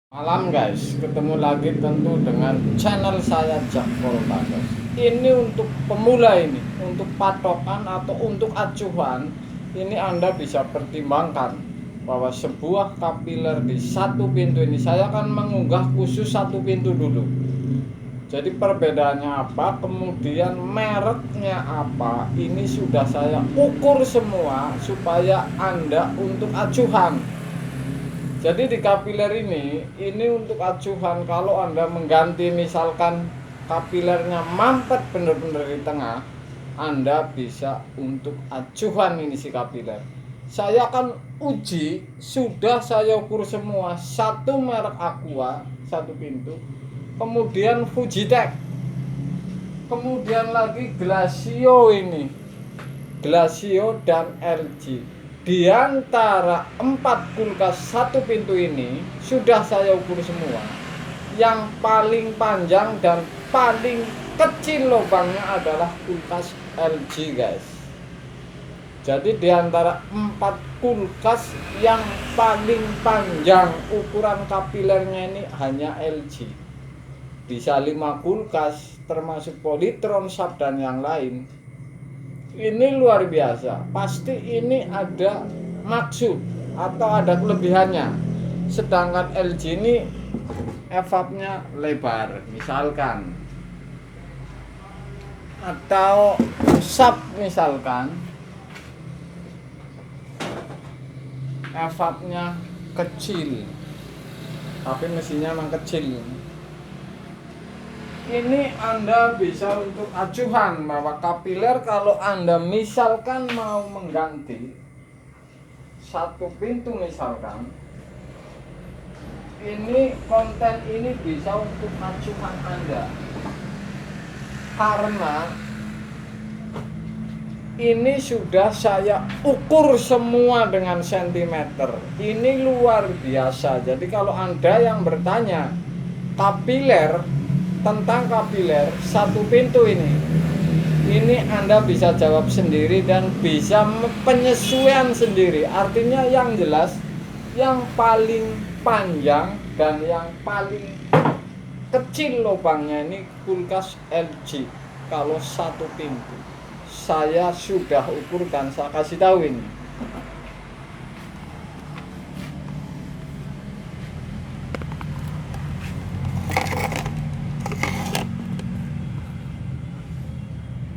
Malam guys, ketemu lagi tentu dengan channel saya Jakpol Bagas. Ini untuk pemula, ini untuk patokan atau untuk acuan. Ini Anda bisa pertimbangkan bahwa sebuah kapiler di satu pintu ini, saya akan mengunggah khusus satu pintu dulu. Jadi perbedaannya apa, kemudian mereknya apa, ini sudah saya ukur semua supaya Anda untuk acuan. Jadi di kapiler ini untuk acuan. Kalau Anda mengganti misalkan kapilernya mampet benar-benar di tengah, Anda bisa untuk acuan ini si kapiler. Saya akan uji, sudah saya ukur semua. Satu merek Aqua, satu pintu, kemudian Fujitec, kemudian lagi Glacio ini, Glacio dan LG. Di antara 4 kulkas satu pintu ini sudah saya ukur semua. Yang paling panjang dan paling kecil lubangnya adalah kulkas LG guys. Jadi di antara 4 kulkas yang paling panjang ukuran kapilernya ini hanya LG. Bisa 5 kulkas termasuk Polytron, Sharp dan yang lain. Ini luar biasa. Pasti ini ada maksud atau ada kelebihannya. Sedangkan LG ini evapnya lebar misalkan, atau Sharp misalkan evapnya kecil tapi mesinnya memang kecil. Ini Anda bisa untuk acuan bahwa kapiler kalau Anda misalkan mau mengganti satu pintu misalkan, ini konten ini bisa untuk acuan Anda, karena ini sudah saya ukur semua dengan sentimeter. Ini luar biasa. Jadi kalau Anda yang bertanya kapiler, tentang kapiler satu pintu ini Anda bisa jawab sendiri dan bisa penyesuaian sendiri. Artinya yang jelas yang paling panjang dan yang paling kecil lubangnya ini kulkas LG. Kalau satu pintu saya sudah ukur dan saya kasih tahu ini.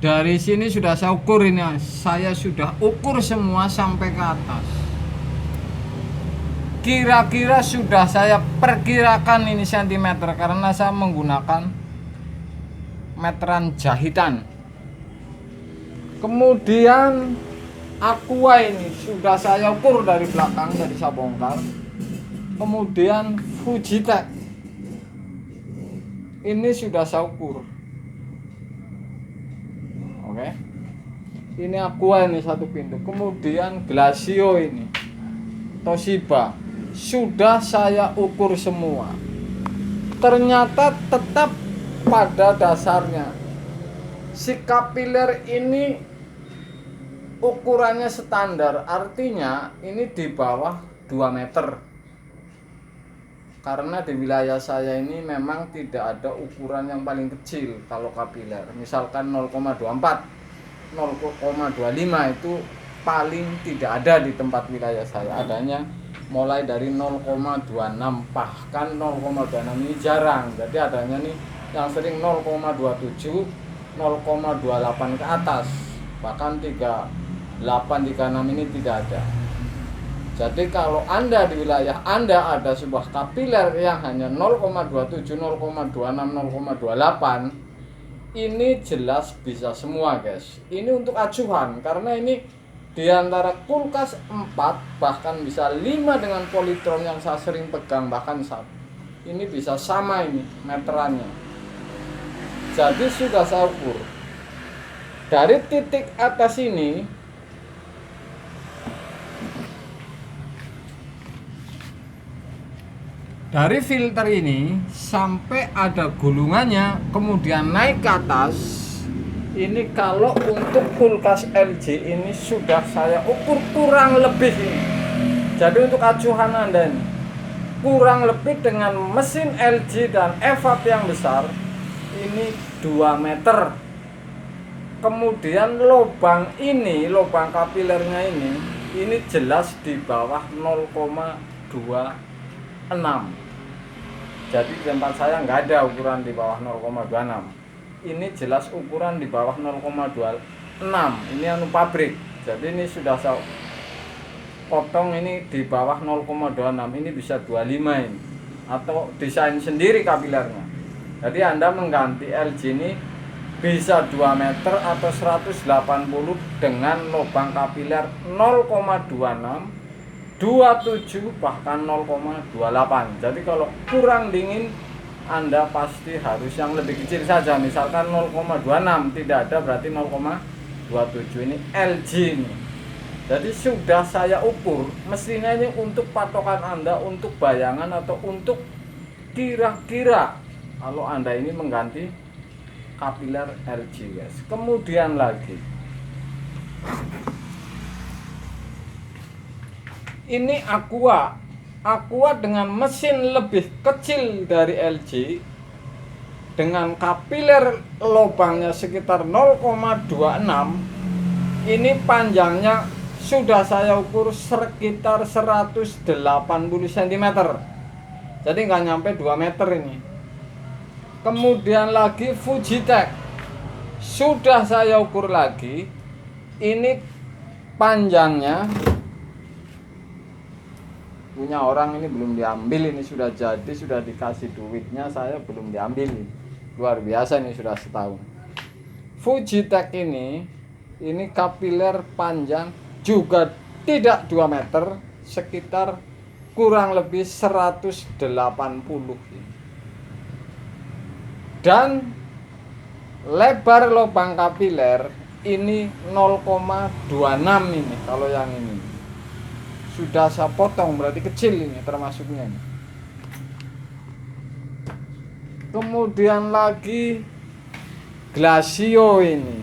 Dari sini sudah saya ukur ini, saya sudah ukur semua sampai ke atas. Kira-kira sudah saya perkirakan ini sentimeter karena saya menggunakan meteran jahitan. Kemudian Aqua ini sudah saya ukur dari belakang, dari saya bongkar. Kemudian Fujitec ini sudah saya ukur. Oke. Ini Aqua ini satu pintu. Kemudian Glacio ini, Toshiba sudah saya ukur semua. Ternyata tetap pada dasarnya si kapiler ini ukurannya standar, artinya ini di bawah 2 meter. Karena di wilayah saya ini memang tidak ada ukuran yang paling kecil kalau kapiler. Misalkan 0,24, 0,25 itu paling tidak ada di tempat wilayah saya. Adanya mulai dari 0,26, bahkan 0,26 ini jarang. Jadi adanya nih yang sering 0,27, 0,28 ke atas. Bahkan 38, 36 ini tidak ada. Jadi kalau Anda di wilayah Anda ada sebuah kapiler yang hanya 0,27, 0,26, 0,28, ini jelas bisa semua guys. Ini untuk acuan karena ini di antara kulkas 4 bahkan bisa 5 dengan Polytron yang saya sering pegang, bahkan 1. Ini bisa sama ini meterannya. Jadi sudah saya ukur. Dari titik atas ini dari filter ini sampai ada gulungannya, kemudian naik ke atas. Ini kalau untuk kulkas LG ini sudah saya ukur kurang lebih ini. Jadi untuk acuan Anda ini kurang lebih dengan mesin LG dan evap yang besar ini 2 meter. Kemudian lubang ini, lubang kapilernya ini jelas di bawah 0,26. Jadi di tempat saya nggak ada ukuran di bawah 0,26. Ini jelas ukuran di bawah 0,26. Ini anu pabrik. Jadi ini sudah saya potong ini di bawah 0,26. Ini bisa 25 ini. Atau desain sendiri kapilernya. Jadi Anda mengganti LG ini bisa 2 meter atau 180 dengan lubang kapiler 0,26, 27 bahkan 0,28. Jadi kalau kurang dingin Anda pasti harus yang lebih kecil saja, misalkan 0,26, tidak ada berarti 0,27. Ini LG ini. Jadi sudah saya ukur, mestinya ini untuk patokan Anda, untuk bayangan atau untuk kira-kira kalau Anda ini mengganti kapiler LG, guys. Kemudian lagi ini Aqua dengan mesin lebih kecil dari LG, dengan kapiler lubangnya sekitar 0,26. Ini panjangnya sudah saya ukur sekitar 180 cm. Jadi nggak nyampe 2 meter ini. Kemudian lagi Fujitec, sudah saya ukur lagi, ini panjangnya punya orang ini belum diambil, ini sudah jadi, sudah dikasih duitnya, saya belum diambil. Luar biasa, ini sudah setahun. Fujitec ini kapiler panjang juga tidak 2 meter, sekitar kurang lebih 180. Dan lebar lubang kapiler ini 0,26 ini. Kalau yang ini sudah saya potong, berarti kecil ini termasuknya ini. Kemudian lagi Glasio ini.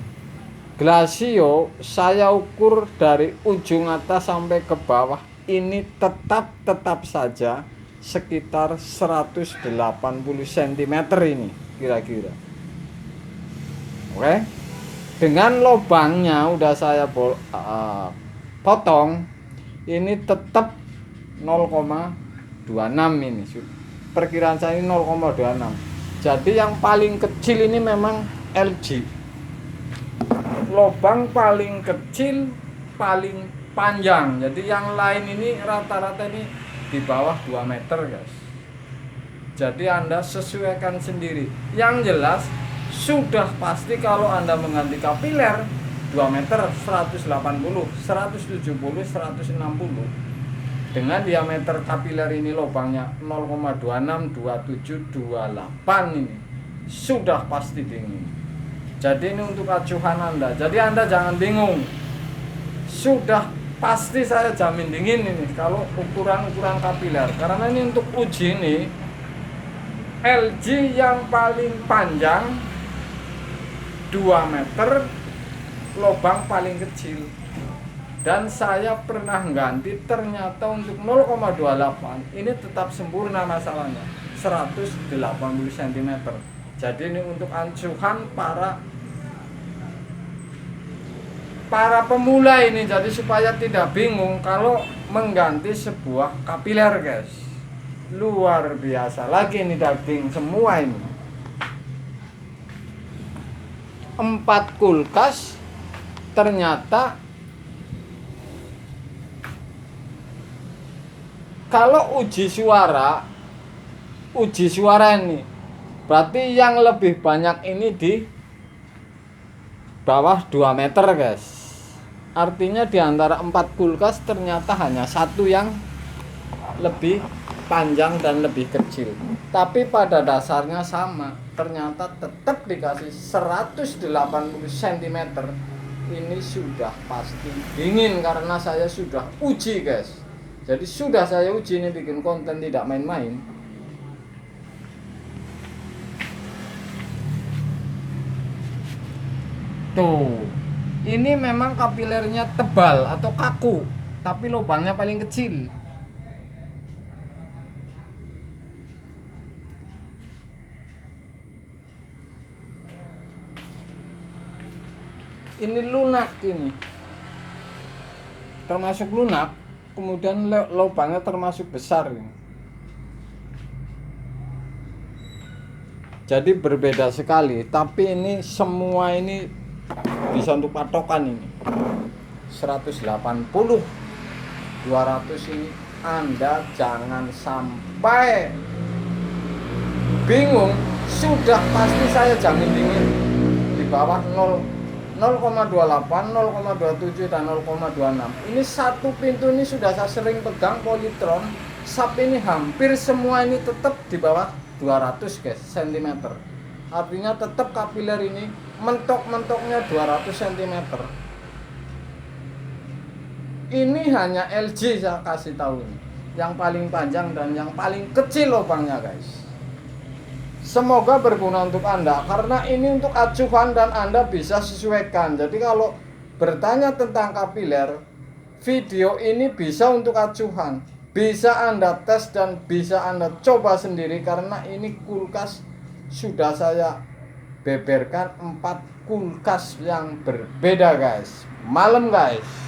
Glasio saya ukur dari ujung atas sampai ke bawah ini tetap saja sekitar 180 cm ini kira-kira. Oke. Dengan lubangnya udah saya potong, ini tetap 0,26 ini. Perkiraan saya ini 0,26. Jadi yang paling kecil ini memang LG. Lubang paling kecil, paling panjang. Jadi yang lain ini rata-rata ini di bawah 2 meter, guys. Jadi Anda sesuaikan sendiri. Yang jelas sudah pasti kalau Anda mengganti kapiler 2 meter 180, 170, 160 dengan diameter kapiler ini lubangnya 0,26, 27, 28 ini sudah pasti dingin. Jadi ini untuk acuan Anda. Jadi Anda jangan bingung. Sudah pasti saya jamin dingin ini kalau ukuran kapiler. Karena ini untuk uji ini LG yang paling panjang 2 meter, lubang paling kecil. Dan saya pernah ganti, ternyata untuk 0,28 ini tetap sempurna masalahnya 180 cm. Jadi ini untuk ancuran para pemula ini, jadi supaya tidak bingung kalau mengganti sebuah kapiler, guys. Luar biasa lagi ini daging semua ini. 4 kulkas ternyata kalau uji suara ini berarti yang lebih banyak ini di bawah 2 meter, guys. Artinya di antara 4 kulkas ternyata hanya satu yang lebih panjang dan lebih kecil. Tapi pada dasarnya sama. Ternyata tetap dikasih 180 cm. Ini sudah pasti dingin karena saya sudah uji, guys. Jadi sudah saya uji, ini bikin konten tidak main-main. Tuh, ini memang kapilernya tebal atau kaku, tapi lubangnya paling kecil. Ini lunak ini. Termasuk lunak, kemudian lubangnya termasuk besar ini. Jadi berbeda sekali, tapi ini semua ini bisa untuk patokan ini. 180, 200 ini Anda jangan sampai bingung. Sudah pasti saya jamin dingin di bawah 0,28, 0,27 dan 0,26. Ini satu pintu ini sudah saya sering pegang Polytron. Sap ini hampir semua ini tetap di bawah 200 guys cm. Artinya tetap kapiler ini mentok-mentoknya 200 cm. Ini hanya LG saya kasih tahu ini, yang paling panjang dan yang paling kecil lubangnya guys. Semoga berguna untuk Anda, karena ini untuk acuan dan Anda bisa sesuaikan. Jadi kalau bertanya tentang kapiler, video ini bisa untuk acuan, bisa Anda tes dan bisa Anda coba sendiri, karena ini kulkas sudah saya beberkan 4 kulkas yang berbeda guys. Malam guys.